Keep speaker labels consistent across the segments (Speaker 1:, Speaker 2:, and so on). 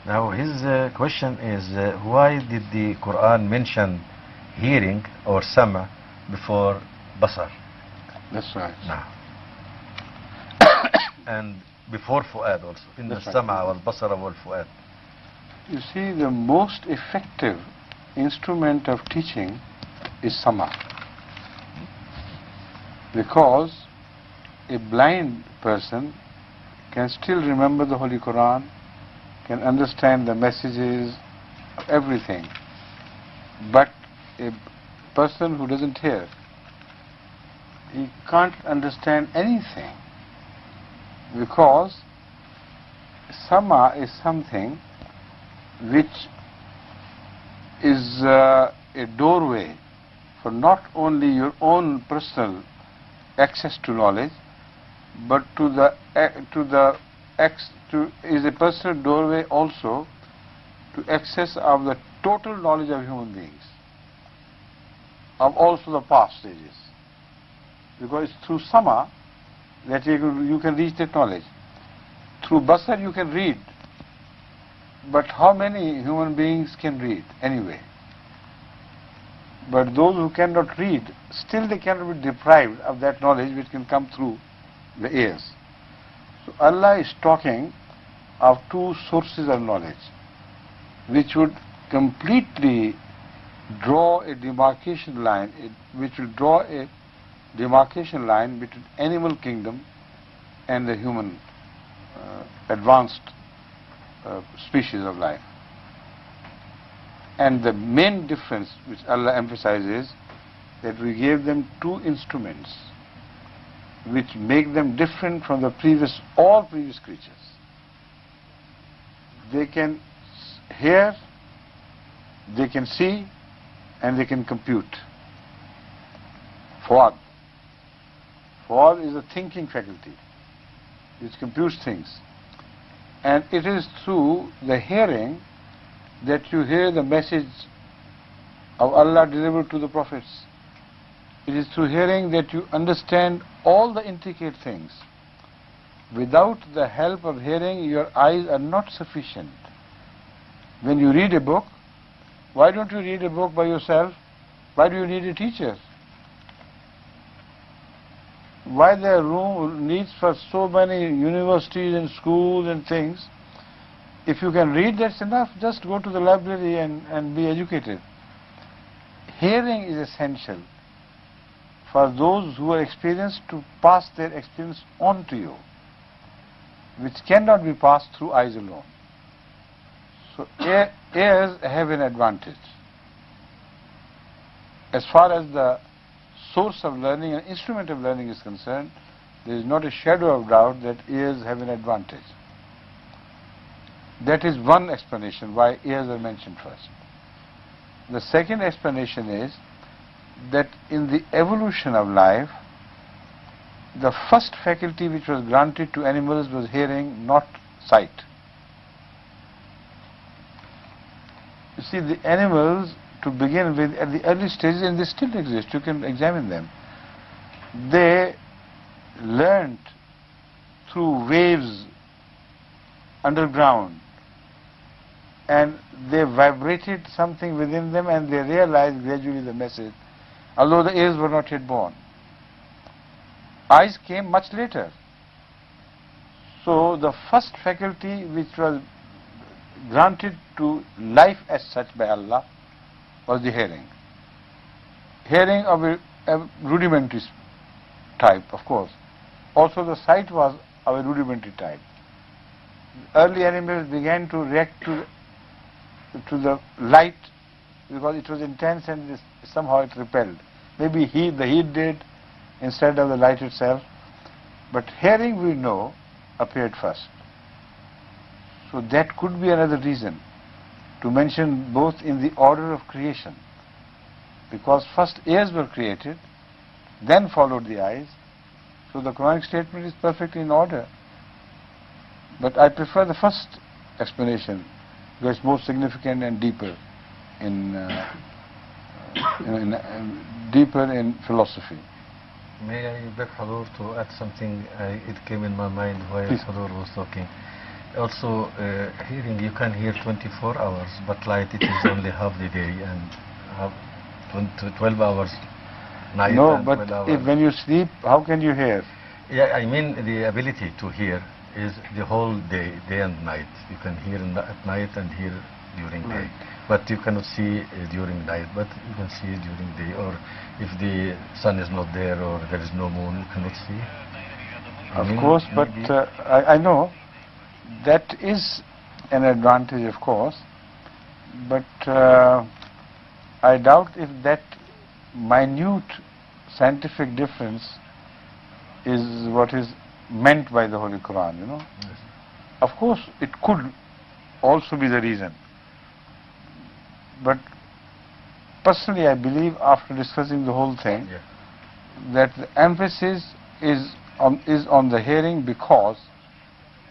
Speaker 1: Now his question is, why did the Quran mention hearing or sama before basar?
Speaker 2: That's right.
Speaker 1: Now, and before fuad also. In the
Speaker 2: That's right.
Speaker 1: sama wal basara wal fuad.
Speaker 2: You see, the most effective instrument of teaching is sama. Because a blind person can still remember the Holy Quran, can understand the messages, everything. But a person who doesn't hear, he can't understand anything, because sama is something which is a doorway for not only your own personal access to knowledge, but is a personal doorway also to access of the total knowledge of human beings, of also the past stages. Because it's through sama that you can reach that knowledge. Through basar you can read, but how many human beings can read anyway? But those who cannot read, still they cannot be deprived of that knowledge which can come through the ears. So Allah is talking of two sources of knowledge which would completely draw a demarcation line, between animal kingdom and the human advanced species of life. And the main difference which Allah emphasizes, that we gave them two instruments which make them different from the all previous creatures. They can hear, they can see, and they can compute. Fuad. Fuad is a thinking faculty which computes things. And it is through the hearing that you hear the message of Allah delivered to the prophets. It is through hearing that you understand all the intricate things. Without the help of hearing, your eyes are not sufficient. When you read a book, why don't you read a book by yourself? Why do you need a teacher? Why there are needs for so many universities and schools and things? If you can read, that's enough. Just go to the library and be educated. Hearing is essential for those who are experienced to pass their experience on to you, which cannot be passed through eyes alone. So ears have an advantage. As far as the source of learning and instrument of learning is concerned, there is not a shadow of doubt that ears have an advantage. That is one explanation why ears are mentioned first. The second explanation is that in the evolution of life, the first faculty which was granted to animals was hearing, not sight. You see, the animals, to begin with, at the early stages, and they still exist, you can examine them, they learnt through waves underground, and they vibrated something within them, and they realized gradually the message, although the ears were not yet born. Eyes came much later. So the first faculty which was granted to life as such by Allah was the hearing. Hearing of a rudimentary type, of course. Also the sight was of a rudimentary type. Early animals began to react to the light because it was intense and somehow it repelled. Maybe the heat did instead of the light itself. But hearing, we know, appeared first. So that could be another reason to mention both in the order of creation. Because first ears were created, then followed the eyes. So the Quranic statement is perfectly in order. But I prefer the first explanation because it's more significant and deeper deeper in philosophy.
Speaker 1: May I beg Hadhrat to add something? It came in my mind while Hadhrat was talking. Also, hearing, you can hear 24 hours, but light it is only half the day and half 12 hours night
Speaker 2: No,
Speaker 1: and
Speaker 2: but
Speaker 1: 12 hours.
Speaker 2: when you sleep, how can you hear?
Speaker 1: Yeah, I mean the ability to hear is the whole day, day and night. You can hear at night and hear during day. But you cannot see during night, but you can see during day. Or if the sun is not there or there is no moon, you cannot see.
Speaker 2: Of course, but I know that is an advantage, of course, but I doubt if that minute scientific difference is what is meant by the Holy Quran, you know.
Speaker 1: Yes.
Speaker 2: Of course, it could also be the reason. But personally, I believe, after discussing the whole thing,
Speaker 1: Yeah.
Speaker 2: that the emphasis is on the hearing, because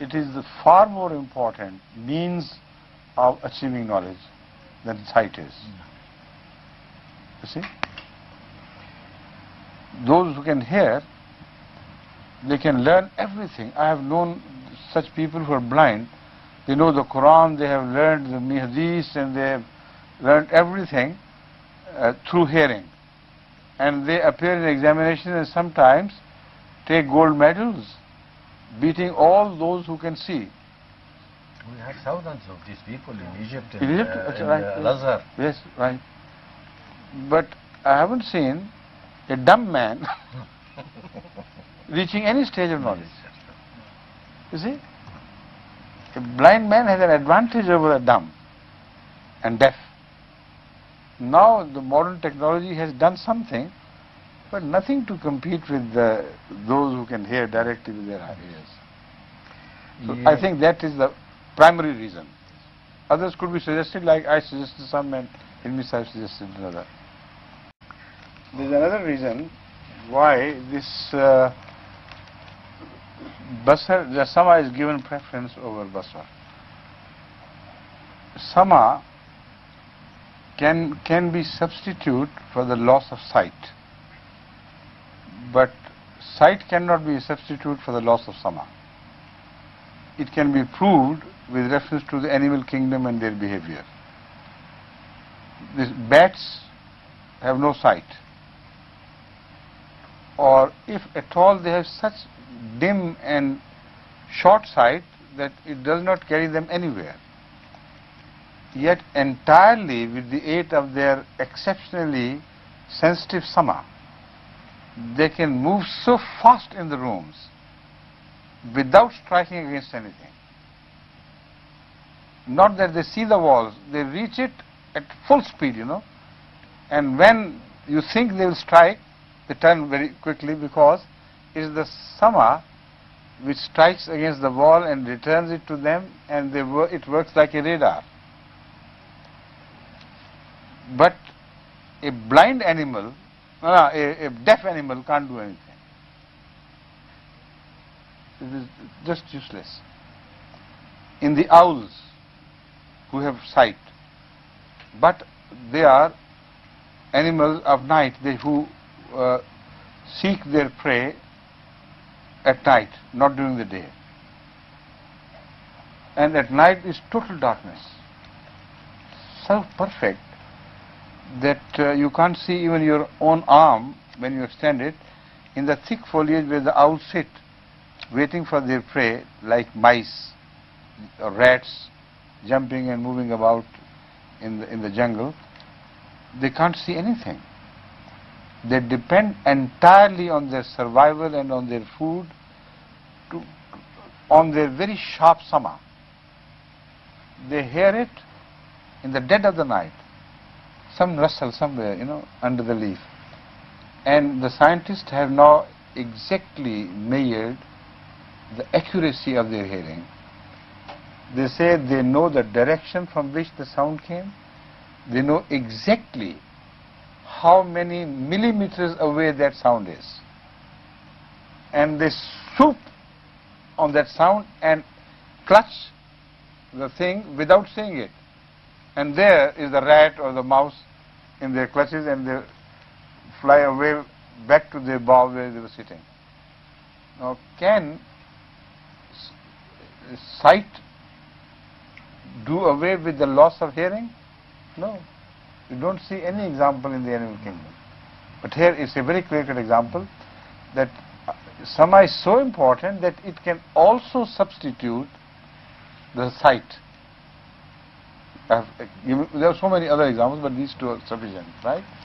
Speaker 2: it is the far more important means of achieving knowledge than sight is. You see? Those who can hear, they can learn everything. I have known such people who are blind. They know the Quran, they have learned the Hadith, and they have learned everything through hearing. And they appear in examination and sometimes take gold medals, beating all those who can see.
Speaker 1: We have thousands of these people in Egypt,
Speaker 2: In Egypt, that's
Speaker 1: in
Speaker 2: right.
Speaker 1: Al-Azhar.
Speaker 2: Yes, right. But I haven't seen a dumb man reaching any stage of knowledge. You see? A blind man has an advantage over a dumb and deaf. Now the modern technology has done something, but nothing to compete with those who can hear directly with their ears. So
Speaker 1: Yeah.
Speaker 2: I think that is the primary reason. Others could be suggested, like I suggested some, and Ilmi Sahib suggested another. There is another reason why this Basar, the Sama is given preference over Basar. Sama can be substitute for the loss of sight, but sight cannot be a substitute for the loss of Sama. It can be proved with reference to the animal kingdom and their behavior. These bats have no sight, or if at all they have such dim and short sight that it does not carry them anywhere. Yet entirely with the aid of their exceptionally sensitive Sama, they can move so fast in the rooms without striking against anything. Not that they see the walls, they reach it at full speed, you know, and when you think they will strike, they turn very quickly, because it is the Sama which strikes against the wall and returns it to them, and it works like a radar. But a blind animal, a deaf animal can't do anything. It is just useless. In the owls, who have sight, but they are animals of night, who seek their prey at night, not during the day. And at night is total darkness, so perfect that you can't see even your own arm when you extend it, in the thick foliage where the owls sit, waiting for their prey, like mice or rats, jumping and moving about in the jungle. They can't see anything. They depend entirely on their survival and on their food, on their very sharp Sama. They hear it in the dead of the night, some rustle somewhere, you know, under the leaf. And the scientists have now exactly measured the accuracy of their hearing. They say they know the direction from which the sound came. They know exactly how many millimeters away that sound is. And they swoop on that sound and clutch the thing without seeing it. And there is the rat or the mouse in their clutches, and they fly away back to their bough where they were sitting. Now, can sight do away with the loss of hearing? No. You don't see any example in the animal kingdom. But here is a very clear-cut example that sama is so important that it can also substitute the sight. There are so many other examples, but these two are sufficient, right?